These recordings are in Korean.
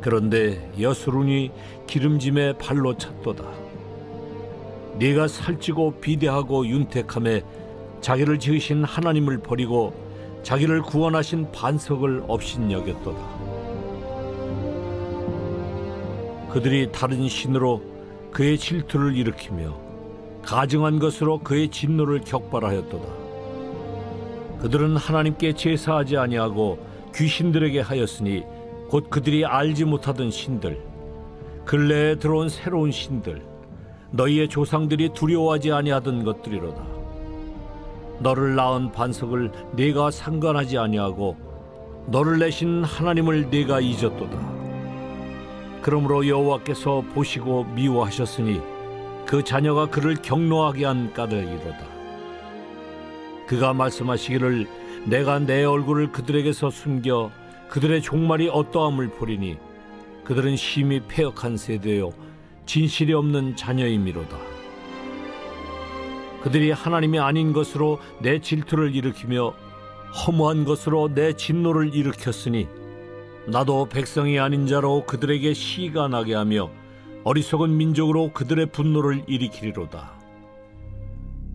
그런데 여수run이 기름짐에 발로 찼도다. 네가 살찌고 비대하고 윤택함에 자기를 지으신 하나님을 버리고 자기를 구원하신 반석을 업신여겼도다. 그들이 다른 신으로 그의 질투를 일으키며 가증한 것으로 그의 진노를 격발하였도다. 그들은 하나님께 제사하지 아니하고 귀신들에게 하였으니 곧 그들이 알지 못하던 신들, 근래에 들어온 새로운 신들, 너희의 조상들이 두려워하지 아니하던 것들이로다. 너를 낳은 반석을 네가 상관하지 아니하고 너를 내신 하나님을 네가 잊었도다. 그러므로 여호와께서 보시고 미워하셨으니 그 자녀가 그를 경노하게 한 까닭이로다. 그가 말씀하시기를 내가 내 얼굴을 그들에게서 숨겨 그들의 종말이 어떠함을 보리니 그들은 심히 패역한 세대요 진실이 없는 자녀이미로다. 그들이 하나님이 아닌 것으로 내 질투를 일으키며 허무한 것으로 내 진노를 일으켰으니 나도 백성이 아닌 자로 그들에게 시가 나게 하며 어리석은 민족으로 그들의 분노를 일으키리로다.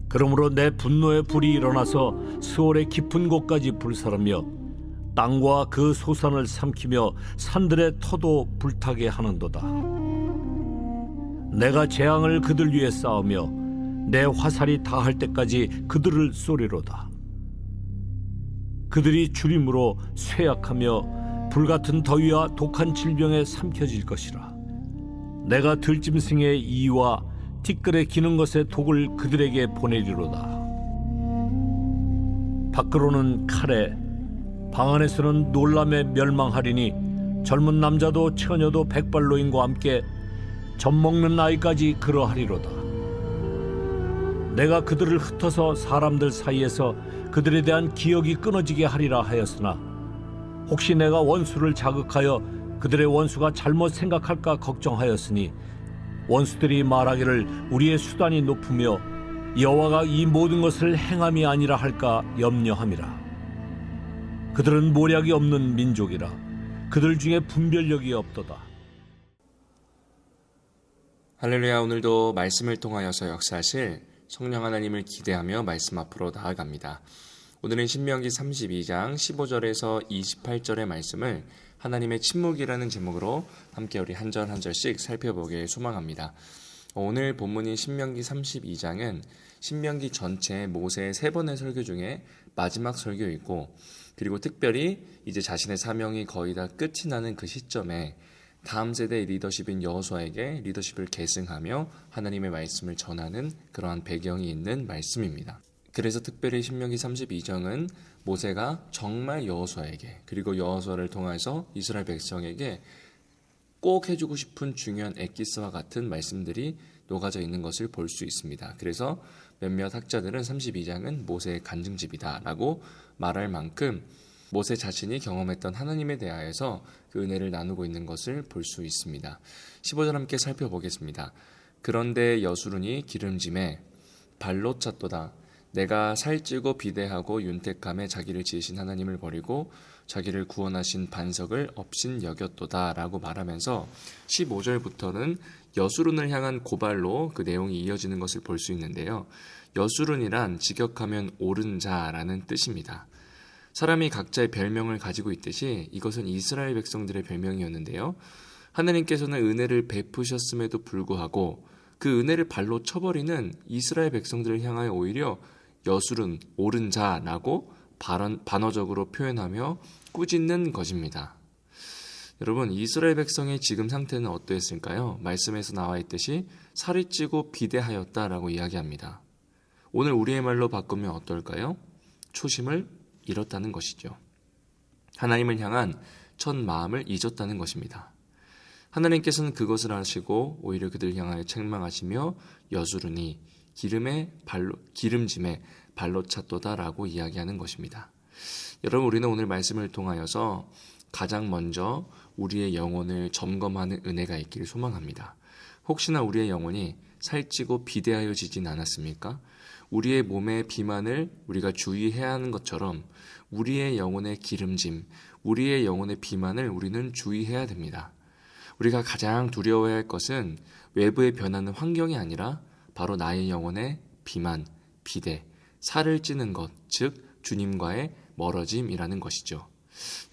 그러므로 내 분노의 불이 일어나서 스올의 깊은 곳까지 불사르며 땅과 그 소산을 삼키며 산들의 터도 불타게 하는도다. 내가 재앙을 그들 위에 쌓으며 내 화살이 다할 때까지 그들을 쏘리로다. 그들이 주림으로 쇠약하며 불같은 더위와 독한 질병에 삼켜질 것이라. 내가 들짐승의 이와 티끌에 기는 것의 독을 그들에게 보내리로다. 밖으로는 칼에, 방 안에서는 놀람에 멸망하리니 젊은 남자도 처녀도 백발노인과 함께 젖먹는 아이까지 그러하리로다. 내가 그들을 흩어서 사람들 사이에서 그들에 대한 기억이 끊어지게 하리라 하였으나 혹시 내가 원수를 자극하여 그들의 원수가 잘못 생각할까 걱정하였으니 원수들이 말하기를 우리의 수단이 높으며 여호와가 이 모든 것을 행함이 아니라 할까 염려함이라. 그들은 모략이 없는 민족이라. 그들 중에 분별력이 없도다. 할렐루야. 오늘도 말씀을 통하여서 역사하실 성령 하나님을 기대하며 말씀 앞으로 나아갑니다. 오늘은 신명기 32장 15절에서 28절의 말씀을 하나님의 침묵이라는 제목으로 함께 우리 한 절 한 절씩 살펴보길 소망합니다. 오늘 본문인 신명기 32장은 신명기 전체 모세의 3번의 설교 중에 마지막 설교이고, 그리고 특별히 이제 자신의 사명이 거의 다 끝이 나는 그 시점에 다음 세대의 리더십인 여호수아에게 리더십을 계승하며 하나님의 말씀을 전하는 그러한 배경이 있는 말씀입니다. 그래서 특별히 신명기 32장은 모세가 정말 여호수아에게, 그리고 여호수아를 통해서 이스라엘 백성에게 꼭 해주고 싶은 중요한 엑기스와 같은 말씀들이 녹아져 있는 것을 볼 수 있습니다. 그래서 몇몇 학자들은 32장은 모세의 간증집이다 라고 말할 만큼 모세 자신이 경험했던 하나님에 대하여서 그 은혜를 나누고 있는 것을 볼 수 있습니다. 15절 함께 살펴보겠습니다. 그런데 여수run이 기름짐에 발로 찼도다. 내가 살찌고 비대하고 윤택함에 자기를 지으신 하나님을 버리고 자기를 구원하신 반석을 업신여겼도다 라고 말하면서 15절부터는 여수run을 향한 고발로 그 내용이 이어지는 것을 볼 수 있는데요. 여수run이란 직역하면 옳은 자라는 뜻입니다. 사람이 각자의 별명을 가지고 있듯이 이것은 이스라엘 백성들의 별명이었는데요. 하나님께서는 은혜를 베푸셨음에도 불구하고 그 은혜를 발로 쳐버리는 이스라엘 백성들을 향하여 오히려 여수른, 옳은 자라고 반어적으로 표현하며 꾸짖는 것입니다. 여러분, 이스라엘 백성의 지금 상태는 어떠했을까요? 말씀에서 나와 있듯이 살이 찌고 비대하였다라고 이야기합니다. 오늘 우리의 말로 바꾸면 어떨까요? 초심을 잃었다는 것이죠. 하나님을 향한 첫 마음을 잊었다는 것입니다. 하나님께서는 그것을 아시고 오히려 그들을 향하여 책망하시며 여수르니 기름짐에 발로 찼도다라고 이야기하는 것입니다. 여러분, 우리는 오늘 말씀을 통하여서 가장 먼저 우리의 영혼을 점검하는 은혜가 있기를 소망합니다. 혹시나 우리의 영혼이 살찌고 비대하여지진 않았습니까? 우리의 몸의 비만을 우리가 주의해야 하는 것처럼 우리의 영혼의 기름짐, 우리의 영혼의 비만을 우리는 주의해야 됩니다. 우리가 가장 두려워해야 할 것은 외부에 변하는 환경이 아니라 바로 나의 영혼의 비만, 비대, 살을 찌는 것, 즉 주님과의 멀어짐이라는 것이죠.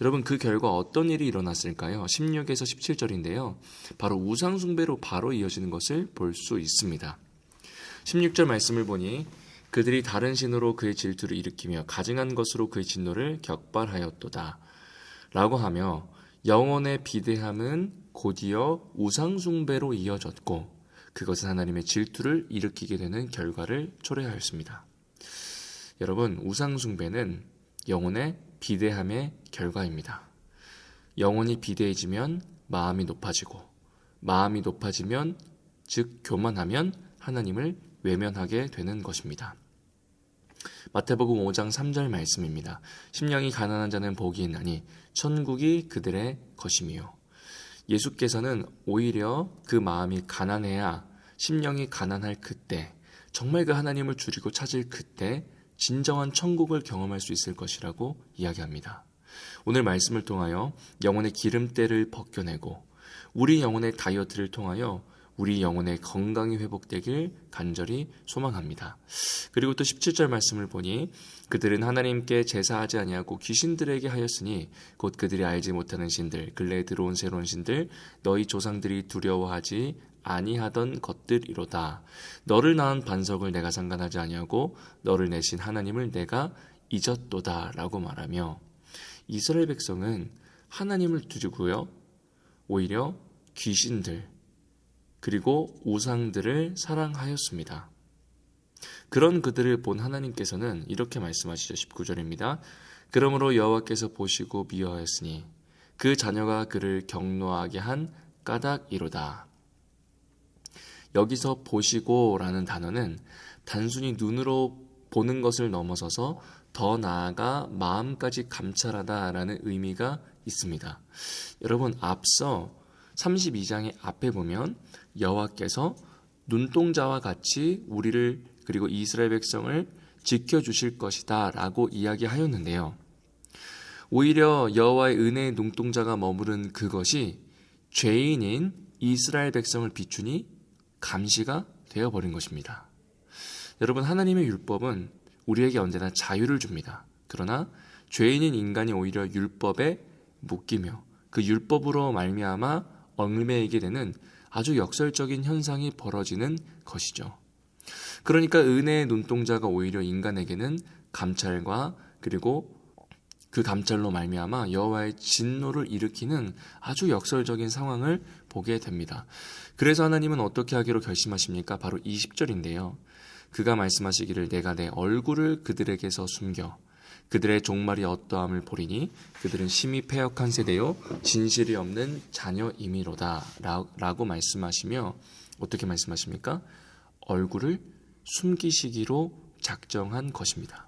여러분, 그 결과 어떤 일이 일어났을까요? 16에서 17절인데요. 바로 우상숭배로 바로 이어지는 것을 볼 수 있습니다. 16절 말씀을 보니 그들이 다른 신으로 그의 질투를 일으키며 가증한 것으로 그의 진노를 격발하였도다 라고 하며 영혼의 비대함은 곧이어 우상숭배로 이어졌고 그것은 하나님의 질투를 일으키게 되는 결과를 초래하였습니다. 여러분, 우상숭배는 영혼의 비대함의 결과입니다. 영혼이 비대해지면 마음이 높아지고 마음이 높아지면 즉 교만하면 하나님을 외면하게 되는 것입니다. 마태복음 5장 3절 말씀입니다. 심령이 가난한 자는 복이 있나니 천국이 그들의 것이며 예수께서는 오히려 그 마음이 가난해야 심령이 가난할 그때 정말 그 하나님을 줄이고 찾을 그때 진정한 천국을 경험할 수 있을 것이라고 이야기합니다. 오늘 말씀을 통하여 영혼의 기름때를 벗겨내고 우리 영혼의 다이어트를 통하여 우리 영혼의 건강이 회복되길 간절히 소망합니다. 그리고 또 17절 말씀을 보니 그들은 하나님께 제사하지 아니하고 귀신들에게 하였으니 곧 그들이 알지 못하는 신들 근래에 들어온 새로운 신들 너희 조상들이 두려워하지 아니하던 것들이로다. 너를 낳은 반석을 내가 상관하지 아니하고 너를 내신 하나님을 내가 잊었도다 라고 말하며 이스라엘 백성은 하나님을 두고요 오히려 귀신들 그리고 우상들을 사랑하였습니다. 그런 그들을 본 하나님께서는 이렇게 말씀하시죠. 19절입니다. 그러므로 여호와께서 보시고 미워하였으니 그 자녀가 그를 경노하게 한 까닭이로다. 여기서 보시고라는 단어는 단순히 눈으로 보는 것을 넘어서서 더 나아가 마음까지 감찰하다라는 의미가 있습니다. 여러분, 앞서 32장의 앞에 보면 여호와께서 눈동자와 같이 우리를 그리고 이스라엘 백성을 지켜주실 것이다 라고 이야기하였는데요. 오히려 여호와의 은혜의 눈동자가 머무른 그것이 죄인인 이스라엘 백성을 비추니 감시가 되어버린 것입니다. 여러분, 하나님의 율법은 우리에게 언제나 자유를 줍니다. 그러나 죄인인 인간이 오히려 율법에 묶이며 그 율법으로 말미암아 얽매이게 되는 아주 역설적인 현상이 벌어지는 것이죠. 그러니까 은혜의 눈동자가 오히려 인간에게는 감찰과 그리고 그 감찰로 말미암아 여호와의 진노를 일으키는 아주 역설적인 상황을 보게 됩니다. 그래서 하나님은 어떻게 하기로 결심하십니까? 바로 20절인데요. 그가 말씀하시기를 내가 내 얼굴을 그들에게서 숨겨 그들의 종말이 어떠함을 보리니 그들은 심히 패역한 세대요 진실이 없는 자녀이미로다 라고 말씀하시며 어떻게 말씀하십니까? 얼굴을 숨기시기로 작정한 것입니다.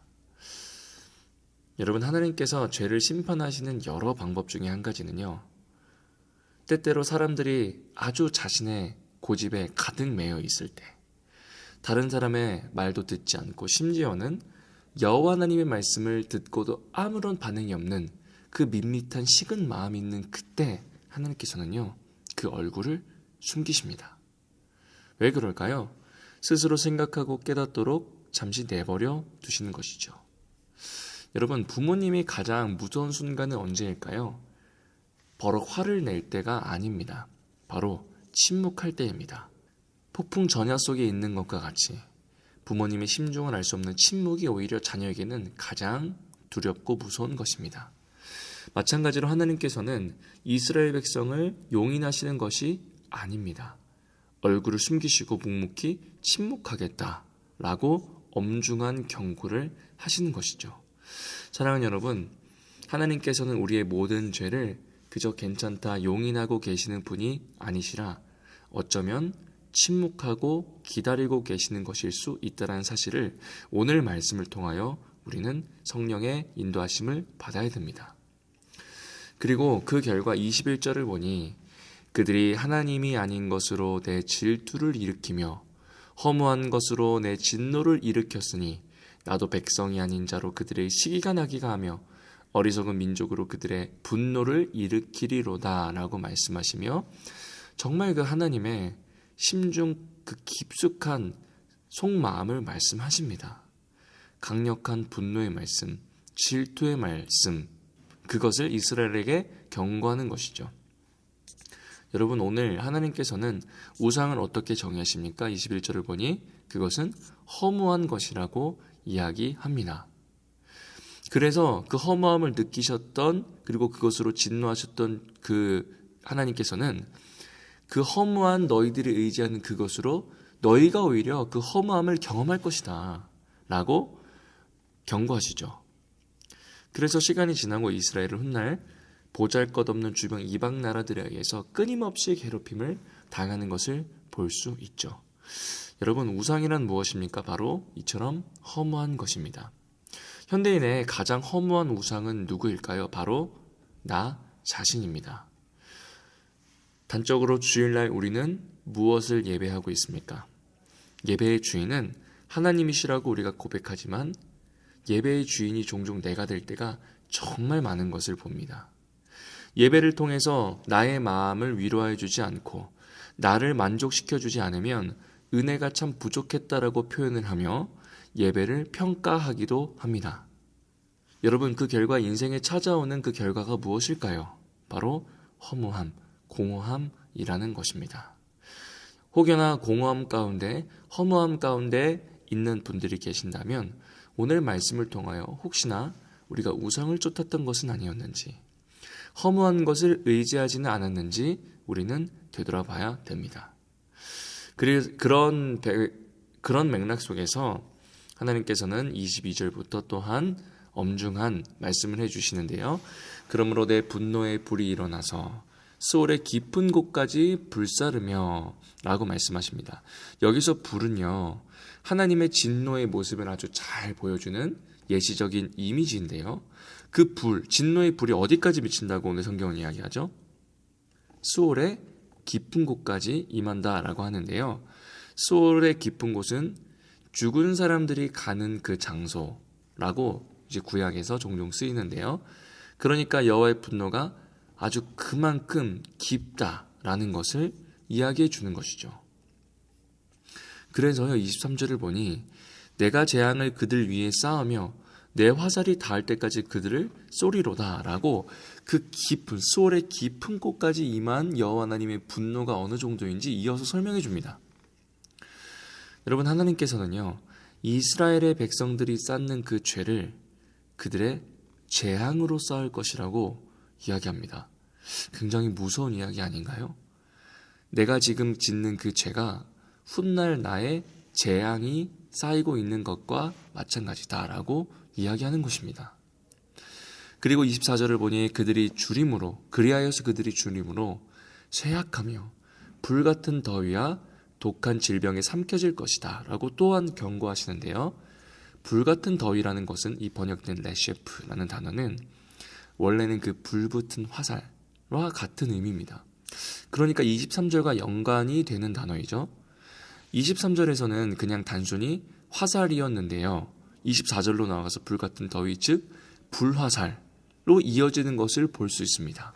여러분, 하나님께서 죄를 심판하시는 여러 방법 중에 한 가지는요, 때때로 사람들이 아주 자신의 고집에 가득 매여 있을 때 다른 사람의 말도 듣지 않고 심지어는 여호와 하나님의 말씀을 듣고도 아무런 반응이 없는 그 밋밋한 식은 마음이 있는 그때 하나님께서는요 그 얼굴을 숨기십니다. 왜 그럴까요? 스스로 생각하고 깨닫도록 잠시 내버려 두시는 것이죠. 여러분, 부모님이 가장 무서운 순간은 언제일까요? 버럭 화를 낼 때가 아닙니다. 바로 침묵할 때입니다. 폭풍 전야 속에 있는 것과 같이 부모님의 심중을 알 수 없는 침묵이 오히려 자녀에게는 가장 두렵고 무서운 것입니다. 마찬가지로 하나님께서는 이스라엘 백성을 용인하시는 것이 아닙니다. 얼굴을 숨기시고 묵묵히 침묵하겠다라고 엄중한 경고를 하시는 것이죠. 사랑하는 여러분, 하나님께서는 우리의 모든 죄를 그저 괜찮다 용인하고 계시는 분이 아니시라 어쩌면 침묵하고 기다리고 계시는 것일 수 있다는 사실을 오늘 말씀을 통하여 우리는 성령의 인도하심을 받아야 됩니다. 그리고 그 결과 21절을 보니 그들이 하나님이 아닌 것으로 내 질투를 일으키며 허무한 것으로 내 진노를 일으켰으니 나도 백성이 아닌 자로 그들의 시기가 나기가 하며 어리석은 민족으로 그들의 분노를 일으키리로다 라고 말씀하시며 정말 그 하나님의 심중 그 깊숙한 속마음을 말씀하십니다. 강력한 분노의 말씀, 질투의 말씀, 그것을 이스라엘에게 경고하는 것이죠. 여러분, 오늘 하나님께서는 우상을 어떻게 정의하십니까? 21절을 보니 그것은 허무한 것이라고 이야기합니다. 그래서 그 허무함을 느끼셨던, 그리고 그것으로 진노하셨던 그 하나님께서는 그 허무한 너희들이 의지하는 그것으로 너희가 오히려 그 허무함을 경험할 것이다 라고 경고하시죠. 그래서 시간이 지나고 이스라엘을 훗날 보잘것없는 주변 이방 나라들에 의해서 끊임없이 괴롭힘을 당하는 것을 볼 수 있죠. 여러분, 우상이란 무엇입니까? 바로 이처럼 허무한 것입니다. 현대인의 가장 허무한 우상은 누구일까요? 바로 나 자신입니다. 단적으로 주일날 우리는 무엇을 예배하고 있습니까? 예배의 주인은 하나님이시라고 우리가 고백하지만 예배의 주인이 종종 내가 될 때가 정말 많은 것을 봅니다. 예배를 통해서 나의 마음을 위로해 주지 않고 나를 만족시켜 주지 않으면 은혜가 참 부족했다라고 표현을 하며 예배를 평가하기도 합니다. 여러분, 그 결과 인생에 찾아오는 그 결과가 무엇일까요? 바로 허무함, 공허함이라는 것입니다. 혹여나 공허함 가운데, 허무함 가운데 있는 분들이 계신다면 오늘 말씀을 통하여 혹시나 우리가 우상을 쫓았던 것은 아니었는지, 허무한 것을 의지하지는 않았는지 우리는 되돌아봐야 됩니다. 그런 맥락 속에서 하나님께서는 22절부터 또한 엄중한 말씀을 해주시는데요. 그러므로 내 분노의 불이 일어나서 수월의 깊은 곳까지 불사르며 라고 말씀하십니다. 여기서 불은요, 하나님의 진노의 모습을 아주 잘 보여주는 예시적인 이미지인데요. 그 불, 진노의 불이 어디까지 미친다고 오늘 성경은 이야기하죠? 수월의 깊은 곳까지 임한다라고 하는데요. 수월의 깊은 곳은 죽은 사람들이 가는 그 장소라고 이제 구약에서 종종 쓰이는데요. 그러니까 여호와의 분노가 아주 그만큼 깊다라는 것을 이야기해 주는 것이죠. 그래서요, 23절을 보니 내가 재앙을 그들 위에 쌓으며 내 화살이 닿을 때까지 그들을 쏘리로다 라고 그 깊은, 수월의 깊은 곳까지 임한 여호와 하나님의 분노가 어느 정도인지 이어서 설명해 줍니다. 여러분, 하나님께서는요, 이스라엘의 백성들이 쌓는 그 죄를 그들의 재앙으로 쌓을 것이라고 이야기합니다. 굉장히 무서운 이야기 아닌가요? 내가 지금 짓는 그 죄가 훗날 나의 재앙이 쌓이고 있는 것과 마찬가지다라고 이야기하는 것입니다. 그리고 24절을 보니 그리하여서 그들이 주림으로 쇠약하며 불같은 더위와 독한 질병에 삼켜질 것이다 라고 또한 경고하시는데요. 불같은 더위라는 것은 이 번역된 레셰프라는 단어는 원래는 그 불붙은 화살과 같은 의미입니다. 그러니까 23절과 연관이 되는 단어이죠. 23절에서는 그냥 단순히 화살이었는데요. 24절로 나아가서 불같은 더위, 즉 불화살로 이어지는 것을 볼 수 있습니다.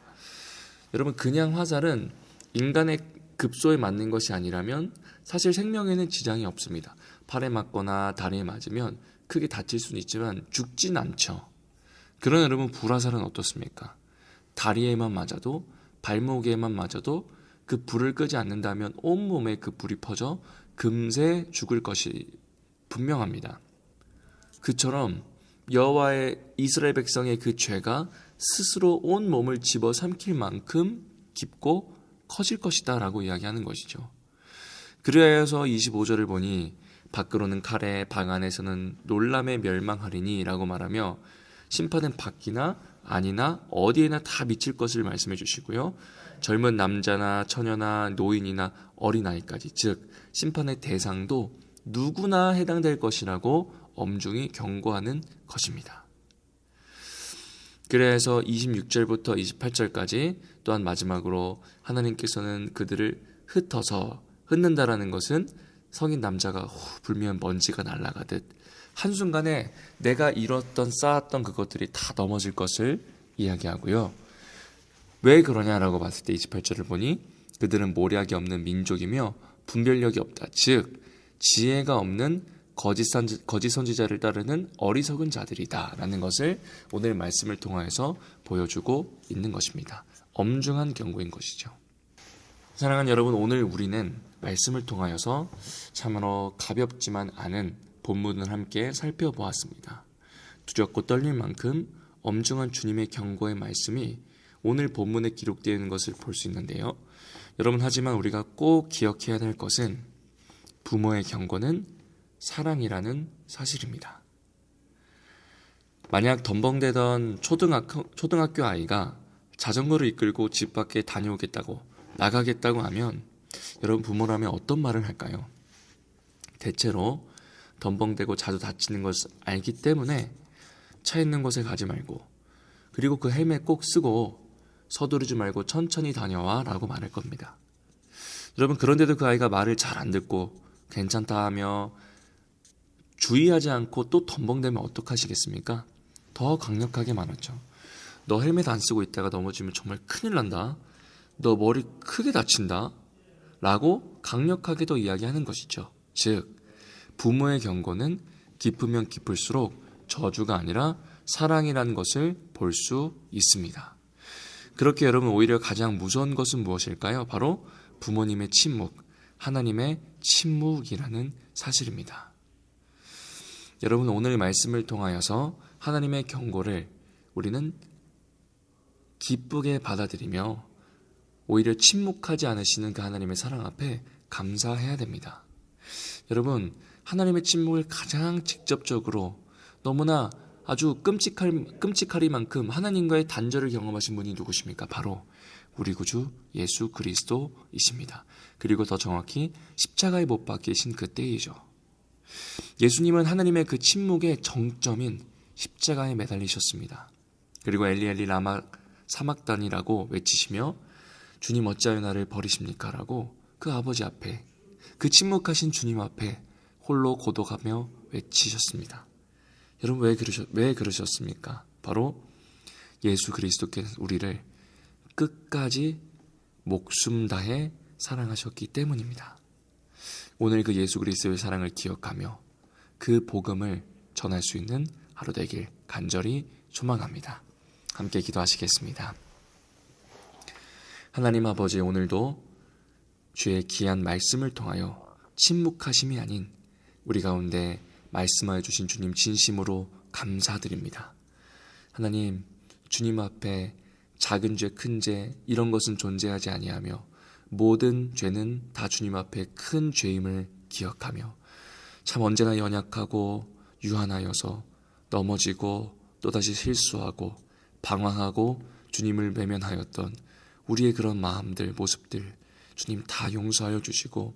여러분, 그냥 화살은 인간의 급소에 맞는 것이 아니라면 사실 생명에는 지장이 없습니다. 팔에 맞거나 다리에 맞으면 크게 다칠 수는 있지만 죽진 않죠. 그러나 여러분, 불화살은 어떻습니까? 다리에만 맞아도, 발목에만 맞아도 그 불을 끄지 않는다면 온몸에 그 불이 퍼져 금세 죽을 것이 분명합니다. 그처럼 여호와의 이스라엘 백성의 그 죄가 스스로 온 몸을 집어삼킬 만큼 깊고 커질 것이다 라고 이야기하는 것이죠. 그래서 25절을 보니 밖으로는 칼에 방 안에서는 놀람에 멸망하리니 라고 말하며 심판은 밖이나 안이나 어디에나 다 미칠 것을 말씀해 주시고요. 젊은 남자나 처녀나 노인이나 어린아이까지, 즉 심판의 대상도 누구나 해당될 것이라고 엄중히 경고하는 것입니다. 그래서 26절부터 28절까지 또한 마지막으로 하나님께서는 그들을 흩는다라는 것은 성인 남자가 불면 먼지가 날아가듯 한순간에 내가 이뤘던 쌓았던 그것들이 다 넘어질 것을 이야기하고요. 왜 그러냐라고 봤을 때 28절을 보니 그들은 모략이 없는 민족이며 분별력이 없다. 즉 지혜가 없는 거짓 선지자를 따르는 어리석은 자들이다 라는 것을 오늘 말씀을 통하여서 보여주고 있는 것입니다. 엄중한 경고인 것이죠. 사랑하는 여러분, 오늘 우리는 말씀을 통하여서 참으로 가볍지만 않은 본문을 함께 살펴보았습니다. 두렵고 떨릴 만큼 엄중한 주님의 경고의 말씀이 오늘 본문에 기록되어 있는 것을 볼 수 있는데요. 여러분, 하지만 우리가 꼭 기억해야 될 것은 부모의 경고는 사랑이라는 사실입니다. 만약 덤벙대던 초등학교 아이가 자전거를 이끌고 집 밖에 다녀오겠다고 나가겠다고 하면 여러분, 부모라면 어떤 말을 할까요? 대체로 덤벙대고 자주 다치는 것을 알기 때문에 차 있는 곳에 가지 말고, 그리고 그 헬멧 꼭 쓰고 서두르지 말고 천천히 다녀와 라고 말할 겁니다. 여러분, 그런데도 그 아이가 말을 잘 안 듣고 괜찮다 하며 주의하지 않고 또 덤벙대면 어떡하시겠습니까? 더 강력하게 말하죠. 너 헬멧 안 쓰고 있다가 넘어지면 정말 큰일 난다. 너 머리 크게 다친다. 라고 강력하게 더 이야기하는 것이죠. 즉 부모의 경고는 깊으면 깊을수록 저주가 아니라 사랑이라는 것을 볼 수 있습니다. 그렇게 여러분, 오히려 가장 무서운 것은 무엇일까요? 바로 부모님의 침묵, 하나님의 침묵이라는 사실입니다. 여러분, 오늘 말씀을 통하여서 하나님의 경고를 우리는 기쁘게 받아들이며 오히려 침묵하지 않으시는 그 하나님의 사랑 앞에 감사해야 됩니다. 여러분, 하나님의 침묵을 가장 직접적으로 너무나 아주 끔찍하리만큼 하나님과의 단절을 경험하신 분이 누구십니까? 바로 우리 구주 예수 그리스도이십니다. 그리고 더 정확히 십자가에 못 박히신 그때이죠. 예수님은 하나님의 그 침묵의 정점인 십자가에 매달리셨습니다. 그리고 엘리 엘리 라마 사막단이라고 외치시며 주님 어찌하여 나를 버리십니까? 라고 그 아버지 앞에, 그 침묵하신 주님 앞에 홀로 고독하며 외치셨습니다. 여러분, 왜 그러셨습니까? 바로 예수 그리스도께서 우리를 끝까지 목숨 다해 사랑하셨기 때문입니다. 오늘 그 예수 그리스도의 사랑을 기억하며 그 복음을 전할 수 있는 하루 되길 간절히 소망합니다. 함께 기도하시겠습니다. 하나님 아버지, 오늘도 주의 귀한 말씀을 통하여 침묵하심이 아닌 우리 가운데 말씀하여 주신 주님 진심으로 감사드립니다. 하나님, 주님 앞에 작은 죄, 큰 죄 이런 것은 존재하지 아니하며 모든 죄는 다 주님 앞에 큰 죄임을 기억하며 참 언제나 연약하고 유한하여서 넘어지고 또다시 실수하고 방황하고 주님을 외면하였던 우리의 그런 마음들, 모습들 주님 다 용서하여 주시고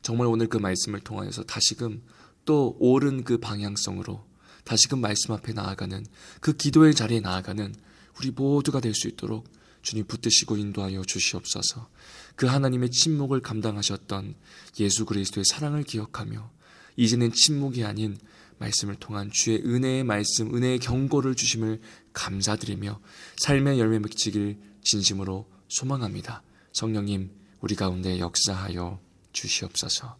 정말 오늘 그 말씀을 통하여서 다시금 또 옳은 그 방향성으로 다시금 말씀 앞에 나아가는 그 기도의 자리에 나아가는 우리 모두가 될 수 있도록 주님 붙드시고 인도하여 주시옵소서. 그 하나님의 침묵을 감당하셨던 예수 그리스도의 사랑을 기억하며 이제는 침묵이 아닌 말씀을 통한 주의 은혜의 말씀, 은혜의 경고를 주심을 감사드리며 삶의 열매 맺히길 진심으로 소망합니다. 성령님, 우리 가운데 역사하여 주시옵소서.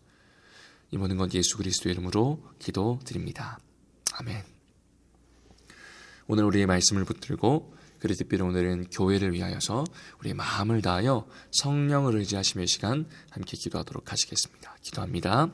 이 모든 건 예수 그리스도의 이름으로 기도드립니다. 아멘. 오늘 우리의 말씀을 붙들고 그리 특별히 오늘은 교회를 위하여서 우리의 마음을 다하여 성령을 의지하시며 시간 함께 기도하도록 하시겠습니다. 기도합니다.